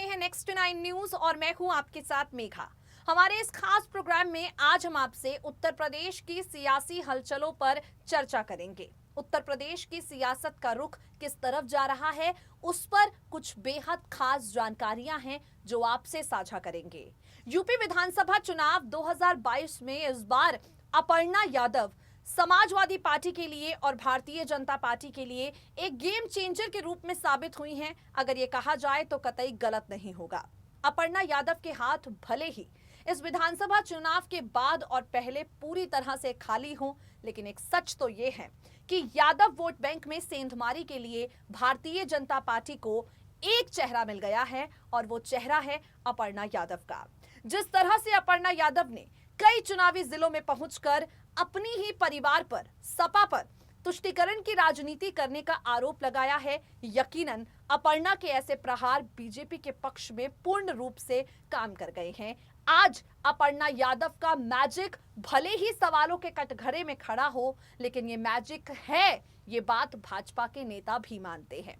हैं next 9 news और मैं हूं आपके साथ मेघा। हमारे इस खास प्रोग्राम में आज हम आपसे उत्तर प्रदेश की सियासी हलचलों पर चर्चा करेंगे। उत्तर प्रदेश की सियासत का रुख किस तरफ जा रहा है, उस पर कुछ बेहद खास जानकारियां हैं जो आपसे साझा करेंगे। यूपी विधानसभा चुनाव 2022 में इस बार अपर्णा यादव समाजवादी पार्टी के लिए और भारतीय जनता पार्टी के लिए एक गेम चेंजर के रूप में साबित हुई हैं। अगर ये कहा जाए तो कतई गलत नहीं होगा। अपर्णा यादव के हाथ भले ही इस विधानसभा चुनाव के बाद और पहले पूरी तरह से खाली हों, लेकिन एक सच तो ये है कि यादव वोट बैंक में सेंधमारी के लिए भारतीय जनता पार्टी को एक चेहरा मिल गया है और वो चेहरा है अपर्णा यादव का। जिस तरह से अपर्णा यादव ने कई चुनावी जिलों में पहुंचकर अपनी ही परिवार पर, सपा पर तुष्टीकरण की राजनीति करने का आरोप लगाया है, यकीनन अपर्णा के ऐसे प्रहार बीजेपी के पक्ष में पूर्ण रूप से काम कर गए हैं। आज अपर्णा यादव का मैजिक भले ही सवालों के कटघरे में खड़ा हो, लेकिन ये मैजिक है, ये बात भाजपा के नेता भी मानते हैं।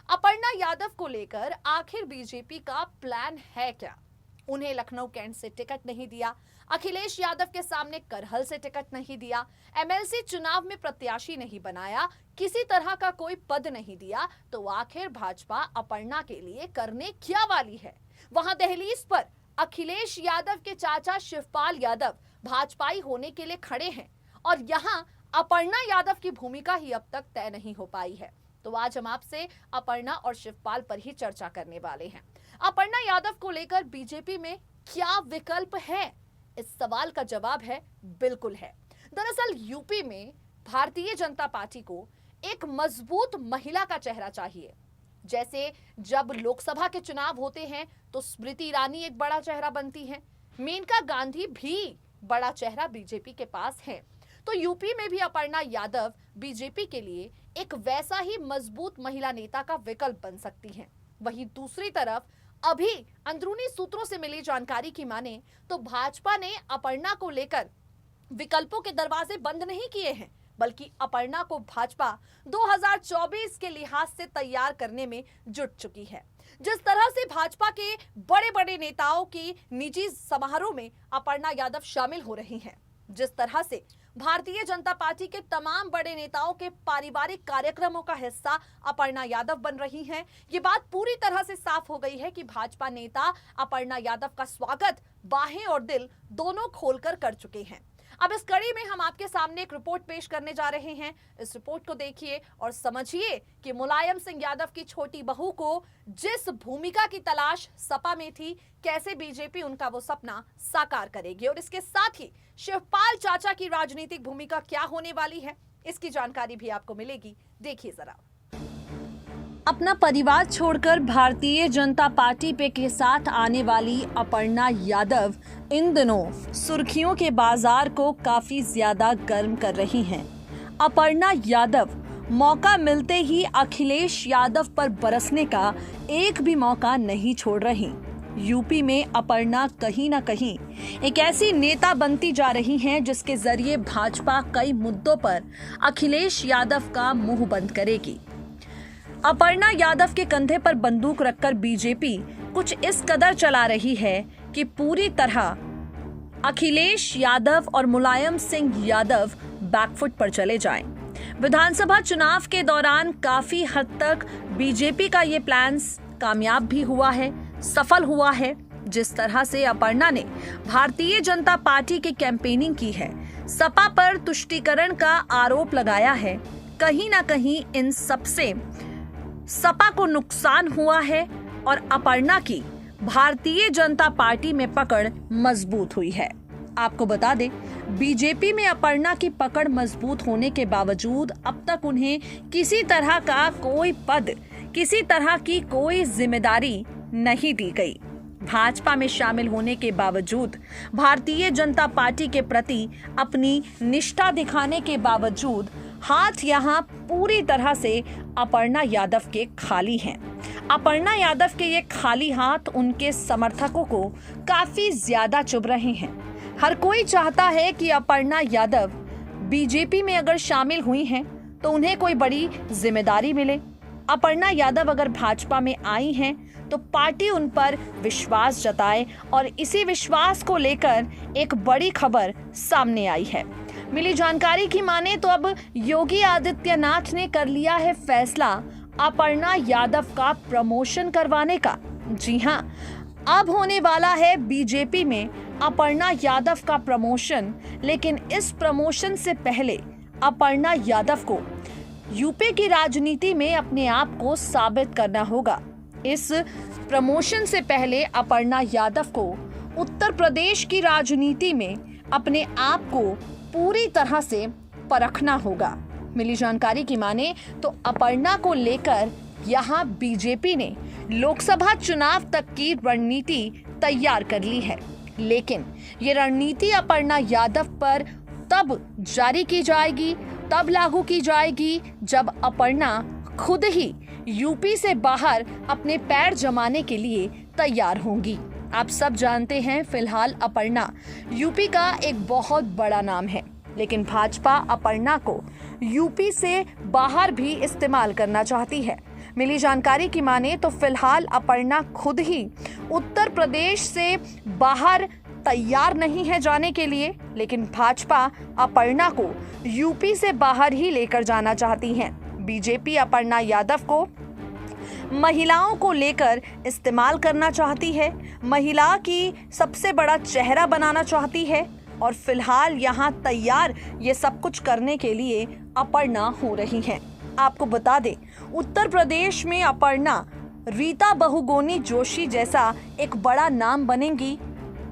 अपर्णा यादव को लेकर आखिर बीजेपी का प्लान है क्या? उन्हें लखनऊ कैंट से टिकट नहीं दिया, अखिलेश यादव के सामने करहल से टिकट नहीं दिया, एमएलसी चुनाव में प्रत्याशी नहीं बनाया, किसी तरह का कोई पद नहीं दिया, तो आखिर भाजपा अपर्णा के लिए करने क्या वाली है? वहां दहलीज पर अखिलेश यादव के चाचा शिवपाल यादव भाजपाई होने के लिए खड़े हैं और यहां अपर्णा यादव की भूमिका ही अब तक तय नहीं हो पाई है। तो आज हम आपसे अपर्णा और शिवपाल पर ही चर्चा करने वाले हैं। अपर्णा यादव को लेकर बीजेपी में क्या विकल्प है? इस सवाल का जवाब है बिल्कुल है। दरअसल यूपी में भारतीय जनता पार्टी को एक मजबूत महिला का चेहरा चाहिए। जैसे जब लोकसभा के चुनाव होते हैं तो स्मृति ईरानी एक बड़ा चेहरा बनती है, मेनका गांधी भी बड़ा चेहरा बीजेपी के पास है, तो यूपी में भी अपर्णा यादव बीजेपी के लिए एक वैसा ही मजबूत महिला नेता का विकल्प बन सकती हैं। वहीं दूसरी तरफ अभी अंदरूनी सूत्रों से मिली जानकारी की माने तो भाजपा ने अपर्णा को लेकर विकल्पों के दरवाजे बंद नहीं किए हैं, बल्कि अपर्णा को भाजपा 2024 के लिहाज से तैयार करने में जुट चुकी है। जिस तरह से भाजपा के बड़े बड़े नेताओं की निजी समारोह में अपर्णा यादव शामिल हो रही हैं, जिस तरह से भारतीय जनता पार्टी के तमाम बड़े नेताओं के पारिवारिक कार्यक्रमों का हिस्सा अपर्णा यादव बन रही हैं, ये बात पूरी तरह से साफ हो गई है कि भाजपा नेता अपर्णा यादव का स्वागत बाहें और दिल दोनों खोलकर कर चुके हैं। अब इस कड़ी में हम आपके सामने एक रिपोर्ट पेश करने जा रहे हैं। इस रिपोर्ट को देखिए और समझिए कि मुलायम सिंह यादव की छोटी बहू को जिस भूमिका की तलाश सपा में थी, कैसे बीजेपी उनका वो सपना साकार करेगी और इसके साथ ही शिवपाल चाचा की राजनीतिक भूमिका क्या होने वाली है, इसकी जानकारी भी आपको मिलेगी। देखिए जरा। अपना परिवार छोड़कर भारतीय जनता पार्टी पे के साथ आने वाली अपर्णा यादव इन दिनों सुर्खियों के बाजार को काफी ज्यादा गर्म कर रही हैं। अपर्णा यादव मौका मिलते ही अखिलेश यादव पर बरसने का एक भी मौका नहीं छोड़ रही। यूपी में अपर्णा कहीं ना कहीं एक ऐसी नेता बनती जा रही हैं जिसके जरिए भाजपा कई मुद्दों पर अखिलेश यादव का मुंह बंद करेगी। अपर्णा यादव के कंधे पर बंदूक रखकर बीजेपी कुछ इस कदर चला रही है कि पूरी तरह अखिलेश यादव और मुलायम सिंह यादव बैकफुट पर चले जाएं। विधानसभा चुनाव के दौरान काफी हद तक बीजेपी का ये प्लान कामयाब भी हुआ है, सफल हुआ है। जिस तरह से अपर्णा ने भारतीय जनता पार्टी की कैंपेनिंग की है, सपा पर तुष्टीकरण का आरोप लगाया है, कहीं ना कहीं इन सबसे सपा को नुकसान हुआ है और अपर्णा की भारतीय जनता पार्टी में पकड़ मजबूत हुई है। आपको बता दें, बीजेपी में अपर्णा की पकड़ मजबूत होने के बावजूद अब तक उन्हें किसी तरह का कोई पद, किसी तरह की कोई जिम्मेदारी नहीं दी गई। भाजपा में शामिल होने के बावजूद, भारतीय जनता पार्टी के प्रति अपनी निष्ठा दिखाने के बावजूद हाथ यहां पूरी तरह से अपर्णा यादव के खाली हैं। अपर्णा यादव के ये खाली हाथ उनके समर्थकों को काफी ज्यादा चुभ रहे हैं। हर कोई चाहता है कि अपर्णा यादव बीजेपी में अगर शामिल हुई हैं तो उन्हें कोई बड़ी जिम्मेदारी मिले, अपर्णा यादव अगर भाजपा में आई हैं तो पार्टी उन पर विश्वास जताए और इसी विश्वास को लेकर एक बड़ी खबर सामने आई है। मिली जानकारी की माने तो अब योगी आदित्यनाथ ने कर लिया है फैसला अपर्णा यादव का प्रमोशन करवाने का। जी हां, अब होने वाला है बीजेपी में अपर्णा यादव का प्रमोशन, लेकिन इस प्रमोशन से पहले अपर्णा यादव को यूपी की राजनीति में अपने आप को साबित करना होगा। इस प्रमोशन से पहले अपर्णा यादव को उत्तर प्रदेश की राजनीति में अपने आप को पूरी तरह से परखना होगा। मिली जानकारी की माने तो अपर्णा को लेकर यहां बीजेपी ने लोकसभा चुनाव तक की रणनीति तैयार कर ली है, लेकिन ये रणनीति अपर्णा यादव पर तब जारी की जाएगी, तब लागू की जाएगी जब अपर्णा खुद ही यूपी से बाहर अपने पैर जमाने के लिए तैयार होंगी। आप सब जानते हैं फिलहाल अपर्णा यूपी का एक बहुत बड़ा नाम है, लेकिन भाजपा अपर्णा को यूपी से बाहर भी इस्तेमाल करना चाहती है। मिली जानकारी की माने तो फिलहाल अपर्णा खुद ही उत्तर प्रदेश से बाहर तैयार नहीं है जाने के लिए, लेकिन भाजपा अपर्णा को यूपी से बाहर ही लेकर जाना चाहती है। बीजेपी अपर्णा यादव को महिलाओं को लेकर इस्तेमाल करना चाहती है, महिला की सबसे बड़ा चेहरा बनाना चाहती है और फिलहाल यहाँ तैयार ये सब कुछ करने के लिए अपर्णा हो रही हैं। आपको बता दें, उत्तर प्रदेश में अपर्णा रीता बहुगुनी जोशी जैसा एक बड़ा नाम बनेंगी,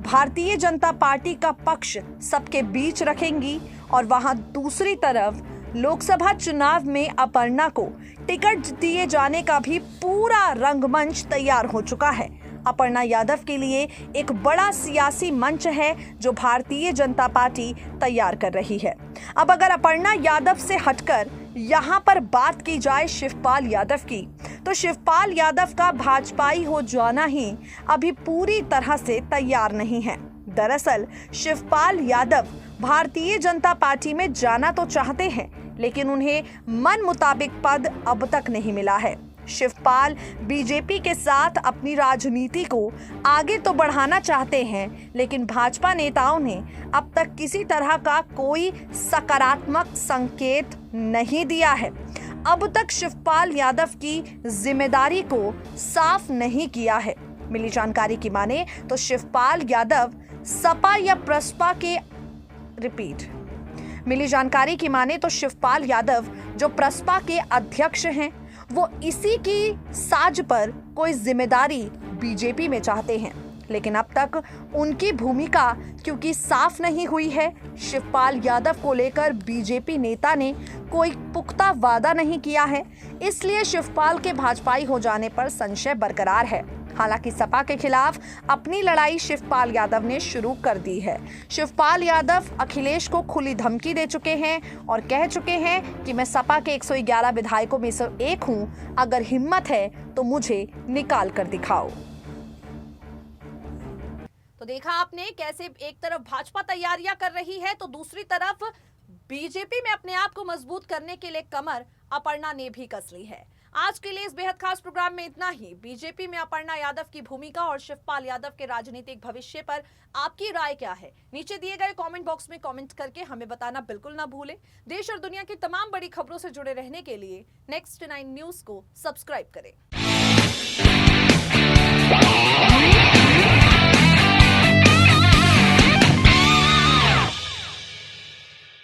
भारतीय जनता पार्टी का पक्ष सबके बीच रखेंगी और वहां दूसरी तरफ लोकसभा चुनाव में अपर्णा को टिकट दिए जाने का भी पूरा रंगमंच तैयार हो चुका है। अपर्णा यादव के लिए एक बड़ा सियासी मंच है जो भारतीय जनता पार्टी तैयार कर रही है। अब अगर अपर्णा यादव से हटकर यहाँ पर बात की जाए शिवपाल यादव की, तो शिवपाल यादव का भाजपाई हो जाना ही अभी पूरी तरह से तैयार नहीं है। दरअसल शिवपाल यादव भारतीय जनता पार्टी में जाना तो चाहते हैं, लेकिन उन्हें मन मुताबिक पद अब तक नहीं मिला है। शिवपाल बीजेपी के साथ अपनी राजनीति को आगे तो बढ़ाना चाहते हैं, लेकिन भाजपा नेताओं ने अब तक किसी तरह का कोई सकारात्मक संकेत नहीं दिया है। अब तक शिवपाल यादव की जिम्मेदारी को साफ नहीं किया है। मिली जानकारी की माने तो शिवपाल यादव सपा या प्रसपा के मिली जानकारी की माने तो शिवपाल यादव जो प्रसपा के अध्यक्ष हैं, वो इसी की साज पर कोई जिम्मेदारी बीजेपी में चाहते हैं, लेकिन अब तक उनकी भूमिका क्योंकि साफ नहीं हुई है, शिवपाल यादव को लेकर बीजेपी नेता ने कोई पुख्ता वादा नहीं किया है, इसलिए शिवपाल के भाजपाई हो जाने पर संशय बरकरार है। हालांकि सपा के खिलाफ अपनी लड़ाई शिवपाल यादव ने शुरू कर दी है। शिवपाल यादव अखिलेश को खुली धमकी दे चुके हैं और कह चुके हैं कि मैं सपा के 111 विधायकों में से एक हूं, अगर हिम्मत है तो मुझे निकाल कर दिखाओ। तो देखा आपने कैसे एक तरफ भाजपा तैयारियां कर रही है तो दूसरी तरफ बीजेपी में अपने आप को मजबूत करने के लिए कमर अपर्णा ने भी कस ली है। आज के लिए इस बेहद खास प्रोग्राम में इतना ही। बीजेपी में अपर्णा यादव की भूमिका और शिवपाल यादव के राजनीतिक भविष्य पर आपकी राय क्या है? नीचे दिए गए कमेंट बॉक्स में कमेंट करके हमें बताना बिल्कुल ना भूलें। देश और दुनिया की तमाम बड़ी खबरों से जुड़े रहने के लिए नेक्स्ट 9 न्यूज को सब्सक्राइब करें।